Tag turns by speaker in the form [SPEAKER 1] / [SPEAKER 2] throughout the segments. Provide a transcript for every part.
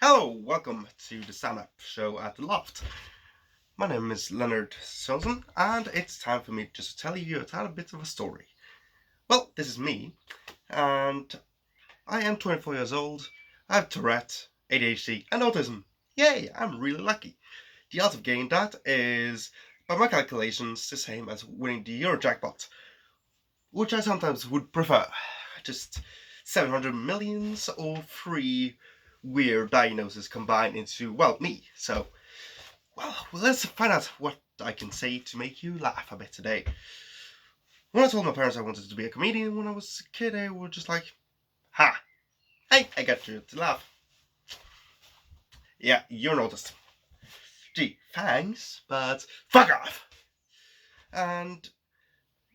[SPEAKER 1] Hello, welcome to the stand-up show at the Loft. My name is Leonard Sonson, and it's time for me just to tell you a tiny bit of a story. Well, this is me, and I am 24 years old. I have Tourette, ADHD, and autism. Yay, I'm really lucky. The odds of getting that is, by my calculations, the same as winning the Euro jackpot, which I sometimes would prefer. Just 700 millions or three weird diagnoses combined into, well, me. So, well, let's find out what I can say to make you laugh a bit today. When I told my parents I wanted to be a comedian when I was a kid, they were just like, ha, hey, I got you to laugh. Yeah, you're noticed. Gee, thanks, but fuck off. And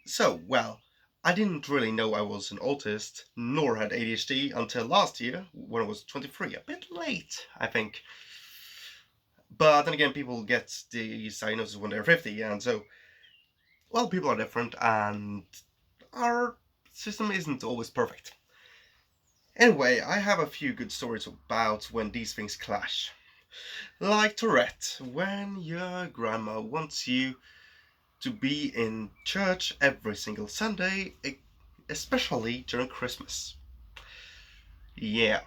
[SPEAKER 1] so, well, I didn't really know I was an autist, nor had ADHD until last year, when I was 23. A bit late, I think. But then again, people get these diagnoses when they're 50, and so, well, people are different, and our system isn't always perfect. Anyway, I have a few good stories about when these things clash. Like Tourette, when your grandma wants you to be in church every single Sunday, especially during Christmas. Yeah,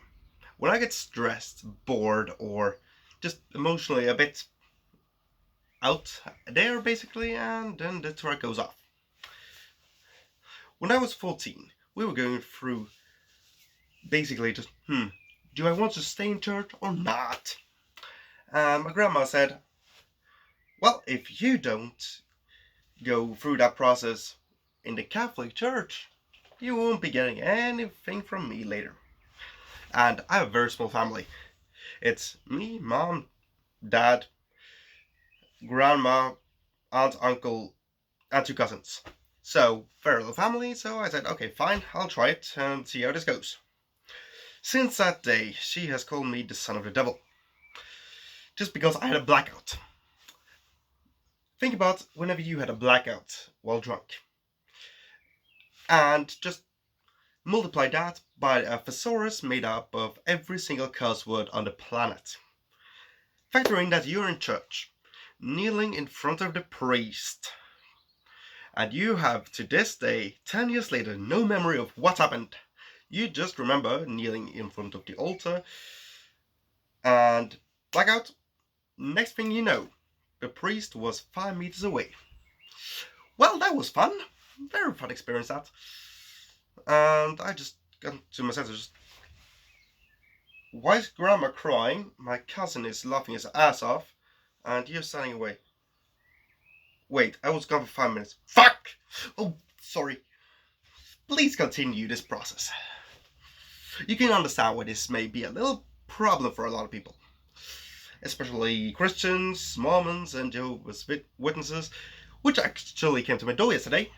[SPEAKER 1] when I get stressed, bored, or just emotionally a bit out there, basically, and then the Tourette goes off. When I was 14, we were going through basically just, do I want to stay in church or not? And my grandma said, well, if you don't go through that process in the Catholic Church, you won't be getting anything from me later. And I have a very small family. It's me, mom, dad, grandma, aunt, uncle, and two cousins. So, very little family, so I said, okay, fine, I'll try it and see how this goes. Since that day, she has called me the son of the devil. Just because I had a blackout. Think about whenever you had a blackout while drunk. And just multiply that by a thesaurus made up of every single curse word on the planet. Factor in that you're in church, kneeling in front of the priest. And you have, to this day, 10 years later, no memory of what happened. You just remember kneeling in front of the altar and blackout. Next thing you know, the priest was 5 meters away. Well, that was fun. Very fun experience, that. And I just got to my senses. Why is grandma crying? My cousin is laughing his ass off, and you're standing away. Wait, I was gone for 5 minutes. Fuck! Oh, sorry. Please continue this process. You can understand why this may be a little problem for a lot of people, especially Christians, Mormons, and Jehovah's Witnesses, which actually came to my door yesterday.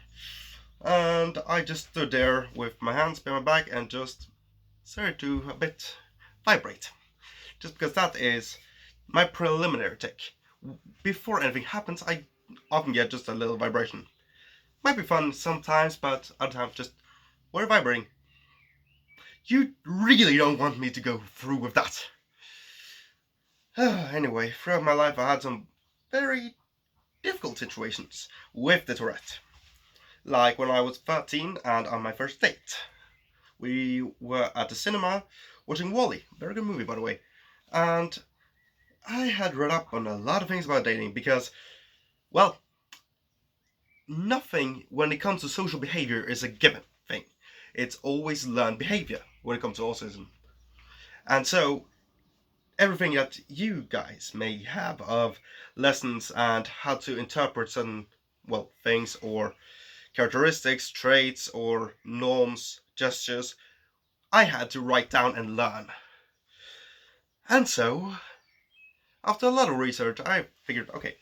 [SPEAKER 1] And I just stood there with my hands behind my back and just started to a bit vibrate. Just because that is my preliminary tick. Before anything happens, I often get just a little vibration. Might be fun sometimes, but other times just, we're vibrating. You really don't want me to go through with that. Anyway, throughout my life I had some very difficult situations with the Tourette. Like when I was 13 and on my first date. We were at the cinema watching Wall-E. Very good movie, by the way. And I had read up on a lot of things about dating because, well, nothing when it comes to social behavior is a given thing. It's always learned behavior when it comes to autism. And so, everything that you guys may have of lessons and how to interpret certain, well, things or characteristics, traits, or norms, gestures, I had to write down and learn. And so, after a lot of research, I figured, okay,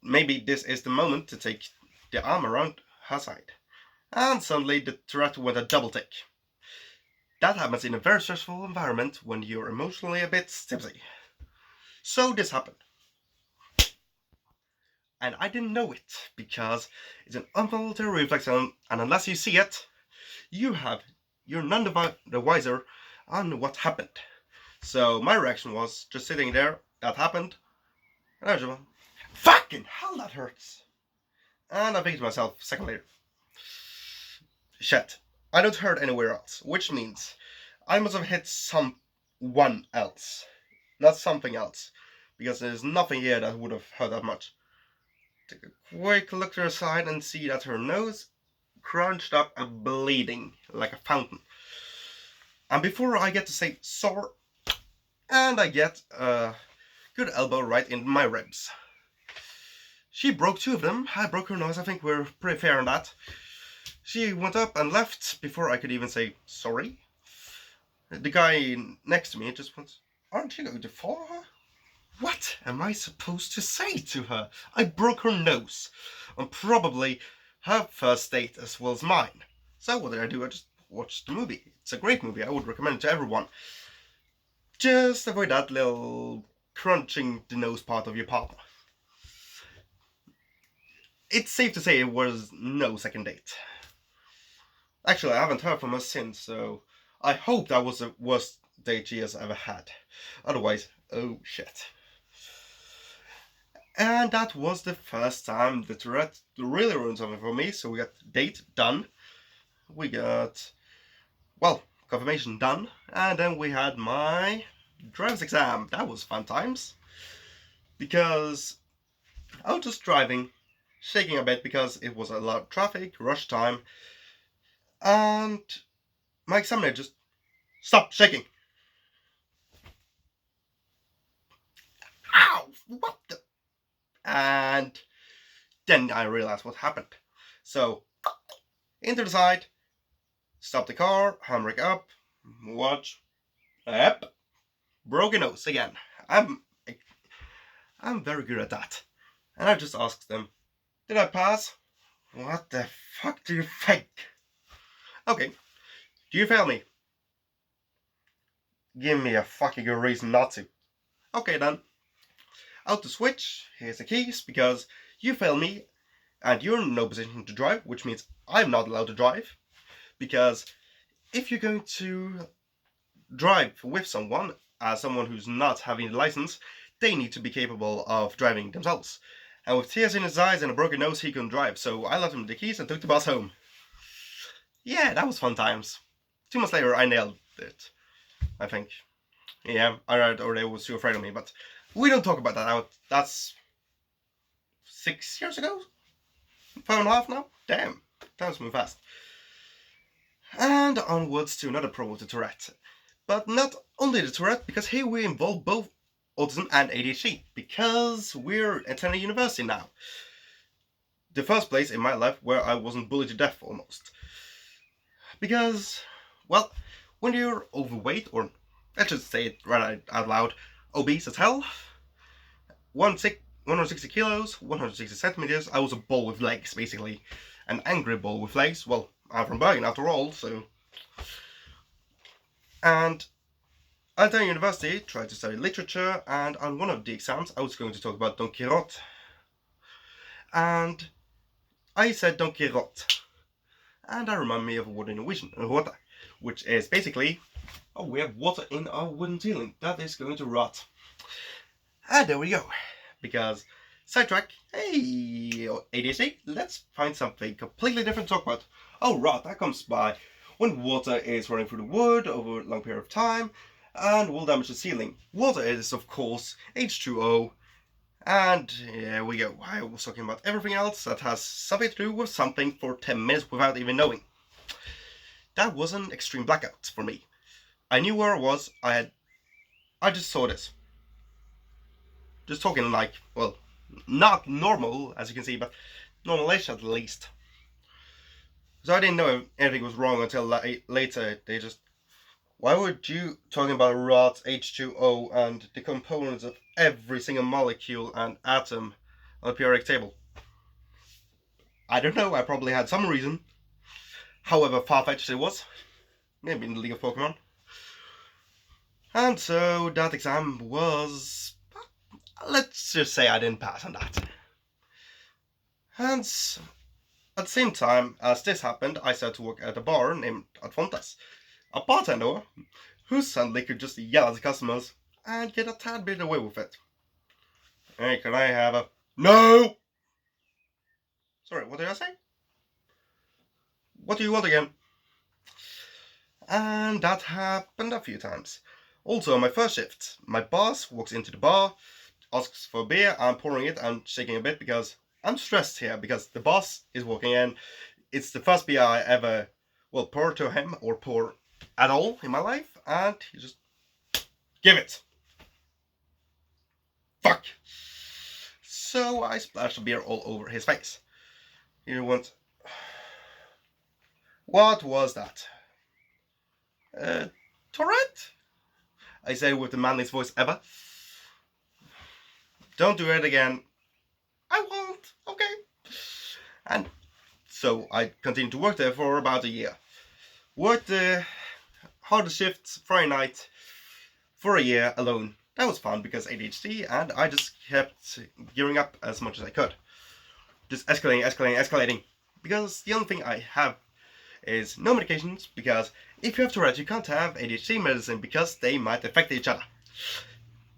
[SPEAKER 1] maybe this is the moment to take the arm around her side. And suddenly the Tourette went a double take. That happens in a very stressful environment when you're emotionally a bit tipsy. So this happened. And I didn't know it, because it's an involuntary reflex, and unless you see it, you're none the wiser on what happened. So my reaction was just sitting there. That happened, and I just went, "Fucking hell, that hurts." And I think to myself a second later, shit, I don't hurt anywhere else, which means I must have hit someone else, not something else, because there's nothing here that would have hurt that much. Take a quick look to her side and see that her nose crunched up and bleeding like a fountain. And before I get to say sorry, and I get a good elbow right in my ribs. She broke two of them. I broke her nose. I think we're pretty fair on that. She went up and left before I could even say sorry. The guy next to me just went, "Aren't you going to follow her?" What am I supposed to say to her? I broke her nose on probably her first date as well as mine. So what did I do? I just watched the movie. It's a great movie. I would recommend it to everyone. Just avoid that little crunching the nose part of your partner. It's safe to say it was no second date. Actually, I haven't heard from her since, so I hope that was the worst date she has ever had. Otherwise, oh shit. And that was the first time the Tourette really ruined something for me. So we got date done. We got, well, confirmation done. And then we had my driver's exam. That was fun times. Because I was just driving, shaking a bit because it was a lot of traffic, rush time. And my examiner just stopped shaking. Ow! What the? And then I realized what happened. So, into the side, stop the car, handbrake up, watch, yep, broken nose again. I'm very good at that. And I just asked them, did I pass? What the fuck do you think? Okay, do you fail me? Give me a fucking good reason not to. Okay then. Out to switch, here's the keys, because you fail me and you're in no position to drive, which means I'm not allowed to drive. Because if you're going to drive with someone, as someone who's not having a license, they need to be capable of driving themselves. And with tears in his eyes and a broken nose, he couldn't drive, so I left him the keys and took the bus home. Yeah, that was fun times. 2 months later, I nailed it, I think. Yeah, or they was too afraid of me, but we don't talk about that. That's 6 years ago? 5.5 now? Damn, time's moving fast. And onwards to another problem with the Tourette. But not only the Tourette, because here we involve both autism and ADHD, because we're attending university now. The first place in my life where I wasn't bullied to death almost. Because, well, when you're overweight, or let's just say it right out loud, obese as hell, 160 kilos, 160 centimeters, I was a ball with legs, basically. An angry ball with legs. Well, I'm from Bergen after all, so. And I attended university, tried to study literature, and on one of the exams I was going to talk about Don Quixote. And I said Don Quixote. And that reminded me of a word in Norwegian, rota, which is basically, oh, we have water in our wooden ceiling. That is going to rot. And there we go. Because, sidetrack, hey, ADHD, let's find something completely different to talk about. Oh, rot, that comes by when water is running through the wood over a long period of time and will damage the ceiling. Water is, of course, H2O. And here we go. I was talking about everything else that has something to do with something for 10 minutes without even knowing. That was an extreme blackout for me. I knew where I was. I just saw this. Just talking like, well, not normal, as you can see, but normal-ish at least. So I didn't know if anything was wrong until later. They just, why would you talking about rot, H2O, and the components of every single molecule and atom on the periodic table? I don't know, I probably had some reason. However far-fetched it was. Maybe in the League of Pokemon. And so that exam was, let's just say I didn't pass on that. And at the same time as this happened, I started to work at a bar named Adfontas. A bartender who suddenly could just yell at the customers and get a tad bit away with it. Hey, can I have a... No! Sorry, what did I say? What do you want again? And that happened a few times. Also, on my first shift, my boss walks into the bar, asks for a beer, I'm pouring it, I'm shaking a bit because I'm stressed here because the boss is walking in. It's the first beer I ever, well, pour to him or pour at all in my life, and he just give it. Fuck. So I splashed the beer all over his face. He went, what was that? Tourette? I say with the manliest voice ever. Don't do it again. I won't, okay. And so I continued to work there for about a year. Worked the hardest shifts Friday night for a year alone. That was fun because ADHD, and I just kept gearing up as much as I could. Just escalating. Because the only thing I have is no medications, because if you have Tourette, you can't have ADHD medicine because they might affect each other.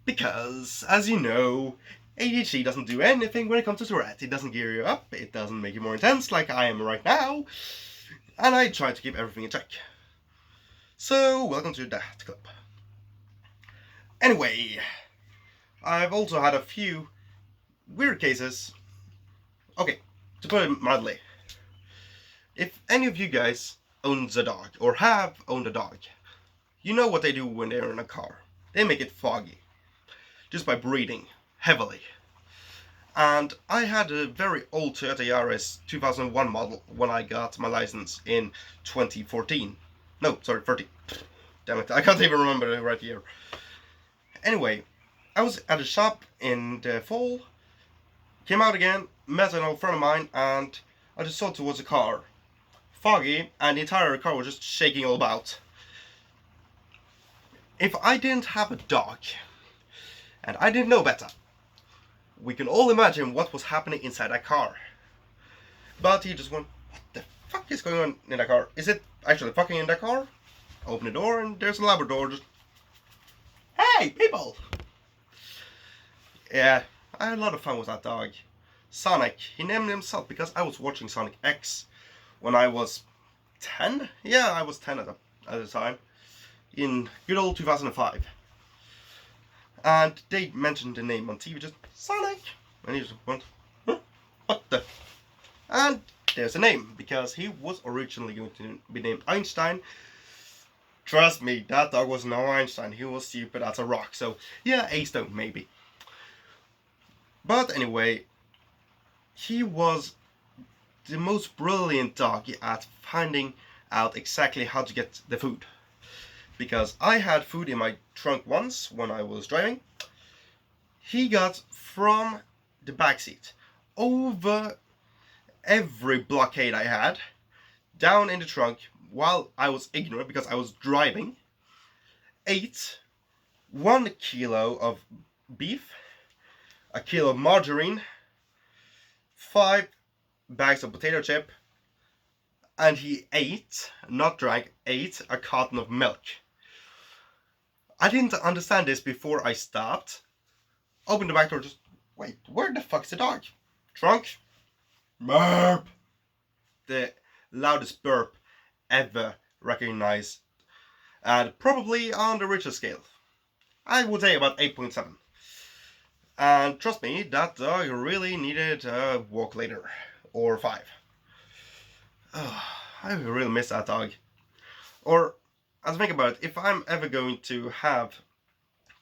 [SPEAKER 1] Because, as you know, ADHD doesn't do anything when it comes to Tourette. It doesn't gear you up, it doesn't make you more intense like I am right now, and I try to keep everything in check. So, welcome to that club. Anyway, I've also had a few weird cases. Okay, to put it mildly, if any of you guys owns a dog, or have owned a dog, you know what they do when they're in a car. They make it foggy, just by breathing heavily. And I had a very old Toyota Yaris 2001 model when I got my license in 2014. No, sorry, 30. Damn it, I can't even remember the right year. Anyway, I was at a shop in the fall, came out again, met an old friend of mine, and I just saw towards a car. Foggy, and the entire car was just shaking all about. If I didn't have a dog, and I didn't know better, we can all imagine what was happening inside that car. But he just went, what the fuck is going on in that car? Is it actually fucking in that car? Open the door and there's a Labrador just... Hey, people! Yeah, I had a lot of fun with that dog. Sonic, he named himself because I was watching Sonic X when I was 10? Yeah, I was 10 at the time. In good old 2005. And they mentioned the name on TV, just Sonic. And he just went, huh? What the? And there's a name, because he was originally going to be named Einstein. Trust me, that dog was no Einstein. He was stupid as a rock. So, yeah, a stone, maybe. But anyway, he was the most brilliant dog at finding out exactly how to get the food. Because I had food in my trunk once when I was driving. He got from the backseat over every blockade I had, down in the trunk while I was ignorant because I was driving, ate 1 kilo of beef, a kilo of margarine, 5 bags of potato chip, and he ate, not drank, ate a carton of milk. I didn't understand this before I stopped. Opened the back door, just, wait, where the fuck's the dog? Trunk? Burp! The loudest burp ever recognized. And probably on the Richter scale. I would say about 8.7. And trust me, that dog really needed a walk later. Or 5. Oh, I really miss that dog. Or, as I think about it, if I'm ever going to have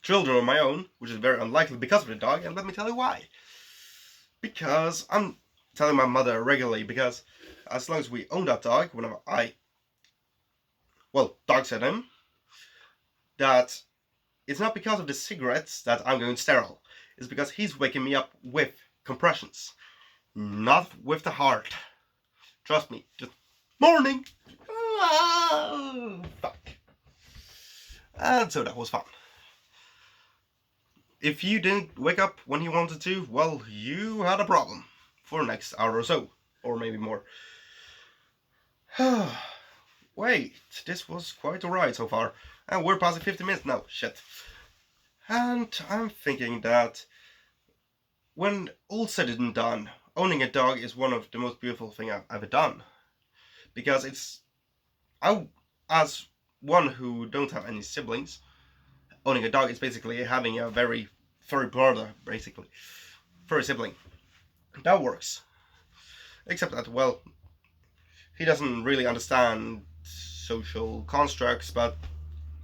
[SPEAKER 1] children of my own, which is very unlikely because of the dog, and let me tell you why. Because I'm telling my mother regularly, because as long as we own that dog, whenever dog said him, that it's not because of the cigarettes that I'm going sterile. It's because he's waking me up with compressions, not with the heart. Trust me, just morning. Oh, fuck. And so that was fun. If you didn't wake up when you wanted to, well, you had a problem for the next hour or so, or maybe more. Wait, this was quite a ride so far. And we're passing 50 minutes now. Shit. And I'm thinking that when all said and done, owning a dog is one of the most beautiful things I've ever done. Because as one who don't have any siblings, owning a dog is basically having a very furry brother, basically. Furry sibling. That works. Except that, well, he doesn't really understand social constructs, but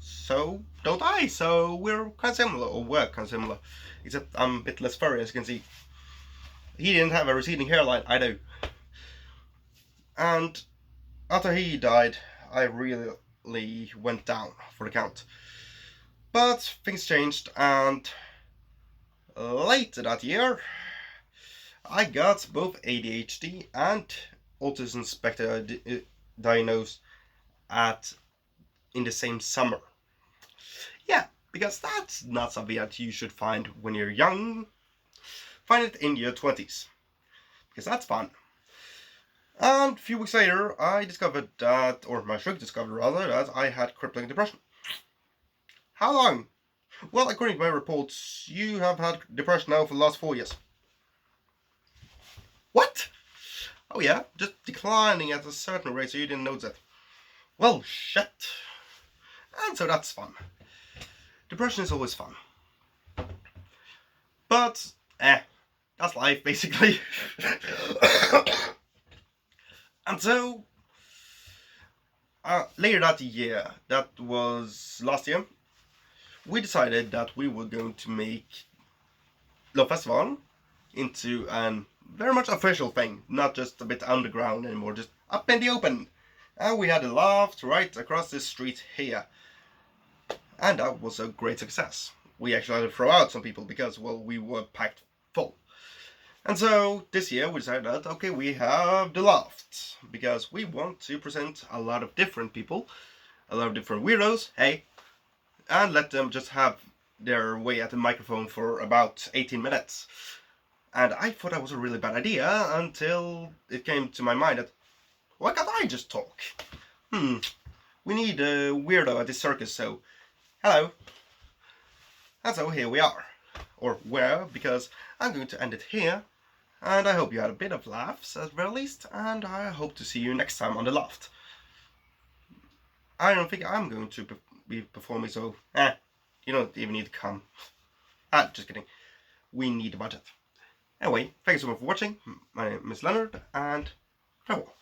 [SPEAKER 1] so don't I, so we're kind of similar, or we're kind of similar. Except I'm a bit less furry, as you can see. He didn't have a receding hairline, I do. And after he died, I really went down for the count. But things changed, and later that year, I got both ADHD and autism spectrum diagnosed in the same summer. Yeah, because that's not something that you should find when you're young. Find it in your 20s, because that's fun. And a few weeks later, I discovered that, or my shrink discovered rather, that I had crippling depression. How long? Well, according to my reports, you have had depression now for the last 4 years. What? Oh yeah, just declining at a certain rate, so you didn't notice it. Well, shit. And so that's fun. Depression is always fun. But, that's life, basically. And so, later that year, that was last year, we decided that we were going to make Love Festival into a very much official thing, not just a bit underground anymore, just up in the open. And we had a loft right across the street here. And that was a great success. We actually had to throw out some people because, well, we were packed full. And so this year we decided that, okay, we have the loft, because we want to present a lot of different people, a lot of different weirdos, hey, and let them just have their way at the microphone for about 18 minutes. And I thought that was a really bad idea until it came to my mind that, why can't I just talk? We need a weirdo at this circus, so hello. And so here we are. Or where, because I'm going to end it here. And I hope you had a bit of laughs at the very least, and I hope to see you next time on the loft. I don't think I'm going to be performing, so you don't even need to come. Just kidding. We need a budget. Anyway, thank you so much for watching. My name is Leonard, and farewell.